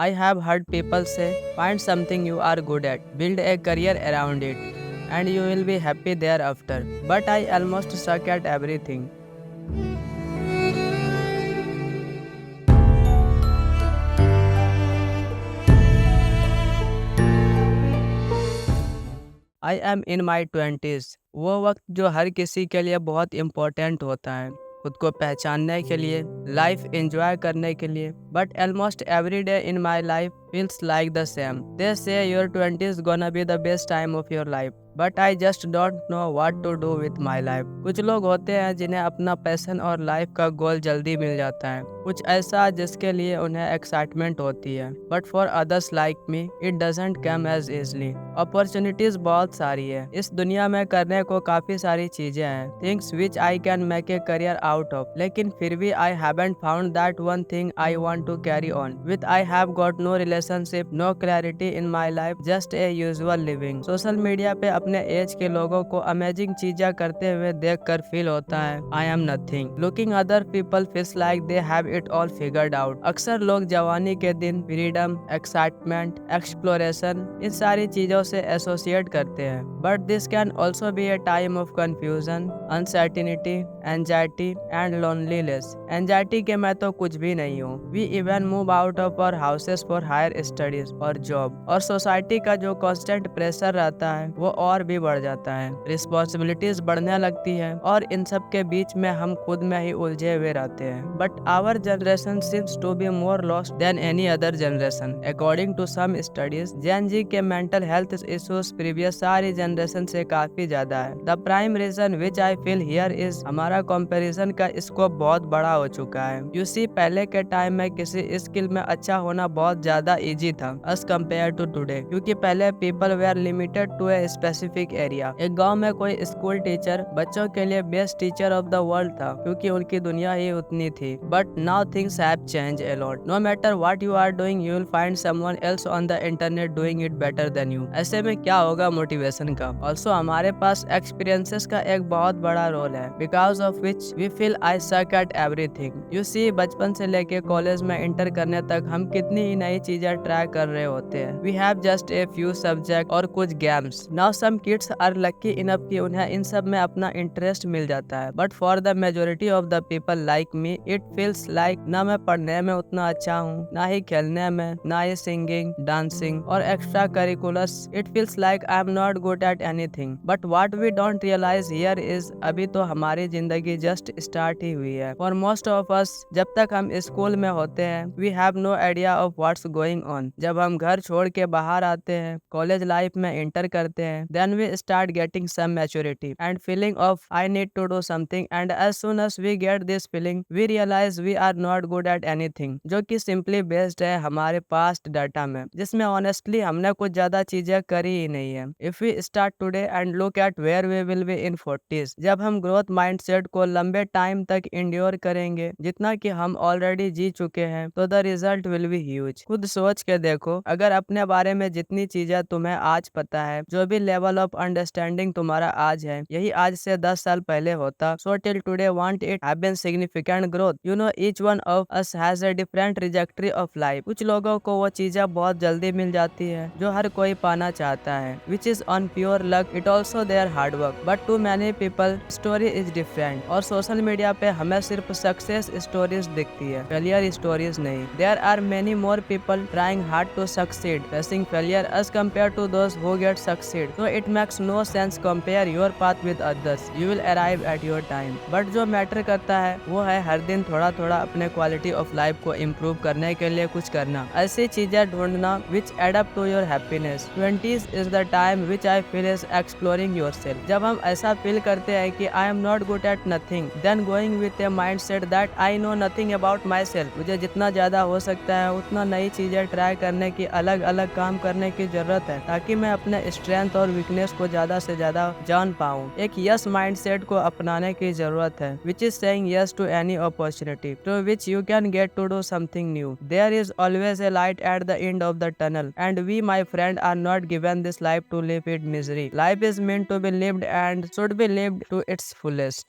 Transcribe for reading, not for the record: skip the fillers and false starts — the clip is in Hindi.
I have heard people say, find something you are good at, build a career around it, and you will be happy thereafter. But I almost suck at everything. I am in my 20s, वो वक्त जो हर किसी के लिए बहुत इम्पोर्टेंट होता है, खुद को पहचानने के लिए, लाइफ एंजॉय करने के लिए. But almost every day in my life feels like the same. They say your 20s gonna be the best time of your life. But I just don't know what to do with my life. कुछ लोग होते हैं जिन्हें अपना पैशन और लाइफ का गोल जल्दी मिल जाता है, कुछ ऐसा जिसके लिए उन्हें एक्साइटमेंट होती है. But for others like me it doesn't come as easily. Opportunities बहुत सारी है इस दुनिया में, करने को काफी सारी चीजें हैं, things which I can make a career out of. लेकिन फिर भी I haven't found that one thing I want to carry on with. I have got no relationship, no clarity in my life, just a usual living. Social media पे अपने एज के लोगों को अमेजिंग चीजें करते हुए देख कर फील होता है I am nothing. Looking other people feels like they have it all figured out. अक्सर लोग जवानी के दिन फ्रीडम, एक्साइटमेंट, एक्सप्लोरेशन, इन सारी चीजों से एसोसिएट करते हैं. But this can also be a time of confusion, uncertainty, anxiety and loneliness. Anxiety के मैं तो कुछ भी नहीं हूँ. We even move out of our houses for higher studies और जॉब. और सोसाइटी का जो कांस्टेंट प्रेशर रहता है वो और भी बढ़ जाता है. रिस्पॉन्सिबिलिटीज बढ़ने लगती है और इन सब के बीच में हम खुद में ही उलझे हुए रहते हैं. But our generation seems to be more lost than any other generation. According to some studies, Gen Z के मेंटल हेल्थ इश्यूज प्रीवियस सारी जनरेशन से काफी ज्यादा है. The prime reason which I feel here is हमारा कंपैरिजन का स्कोप बहुत बड़ा हो चुका है. यू सी, पहले के टाइम में किसी स्किल में अच्छा होना बहुत ज्यादा इजी था एज कम्पेयर टू टुडे, क्योंकि पहले people were limited to a specific area. एक गांव में कोई स्कूल टीचर बच्चों के लिए best teacher of the world था, क्योंकि उनकी दुनिया ही उतनी थी. But now things have change a lot. No matter what you are doing, you will find someone else on the internet doing it better than you. ऐसे में क्या होगा मोटिवेशन का. ऑल्सो हमारे पास एक्सपीरियंसेस का एक बहुत बड़ा रोल है, because of which we feel I suck at everything. You see, बचपन से लेके कॉलेज में इंटर करने तक हम कितनी ही नई चीजें ट्राई कर रहे होते हैं. We have just a few subject और कुछ games. Now some kids are lucky enough कि उन्हें इन सब में अपना इंटरेस्ट मिल जाता है. But for the majority of the people like me, it feels like ना मैं पढ़ने में उतना अच्छा हूँ, ना ही खेलने में, ना ही सिंगिंग, डांसिंग और extra curriculars. It feels like I am not good at anything. But what we don't realise here is, अभी तो हमारी जिंदगी जस्ट स्टार्ट ही हुई है. फॉर मोस्ट ऑफ अस, जब तक हम स्कूल में होते हैं, we have no idea of what's going on. जब हम घर छोड़ के बाहर आते हैं, कॉलेज लाइफ में इंटर करते हैं, then we start getting some maturity and feeling of I need to do something. And as soon as we get this feeling, we realise we are not good at anything, जो कि सिंपली बेस्ड है हमारे पास्ट डाटा में, जिसमें ऑनेस्टली हमने कुछ ज्यादा चीजें करी ही नहीं है. If we start today and look at where we will be in 40s, जब हम ग्रोथ माइंडसेट को लंबे टाइम तक इंड्योर करेंगे जितना कि हम ऑलरेडी जी चुके हैं, तो the result will be huge. खुद सोच के देखो, अगर अपने बारे में जितनी चीजें तुम्हें आज पता है, जो भी लेवल ऑफ अंडरस्टैंडिंग तुम्हारा आज है, यही आज से 10 साल पहले होता, so till today want it have been significant growth. You know, each one of us has a different trajectory of life. कुछ लोगों को वो चीजें बहुत जल्दी मिल जाती है जो हर कोई पाना चाहता है, which is on pure luck. It also there hard work. But to many people story is different. और सोशल मीडिया पे हमें सिर्फ सक्सेस स्टोरीज दिखती है, फेलियर स्टोरीज नहीं. There are many more people trying hard to succeed, facing failure as compare to those who get succeed. So it makes no sense compare your path with others. You will arrive at your time. But जो मैटर करता है वो है हर दिन थोड़ा थोड़ा अपने क्वालिटी ऑफ लाइफ को इम्प्रूव करने के लिए कुछ करना, ऐसी चीजें ढूंढना which add up to your happiness. 20s is the time which I feel is exploring yourself. जब हम ऐसा फील करते हैं कि I am not good at nothing, then going with a mindset that I know nothing about myself. मुझे जितना ज्यादा हो सकता है उतना नई चीजें ट्राई करने की, अलग अलग काम करने की जरूरत है, ताकि मैं अपने स्ट्रेंथ और वीकनेस को ज्यादा से ज्यादा जान पाऊँ. एक यस माइंडसेट को अपनाने की जरूरत है, which is saying yes to any opportunity through which you can get to do something new. There is always a light at the end of the tunnel, and we my friend are not given this life to live it misery. Life is meant to be lived and should be lived to its fullest.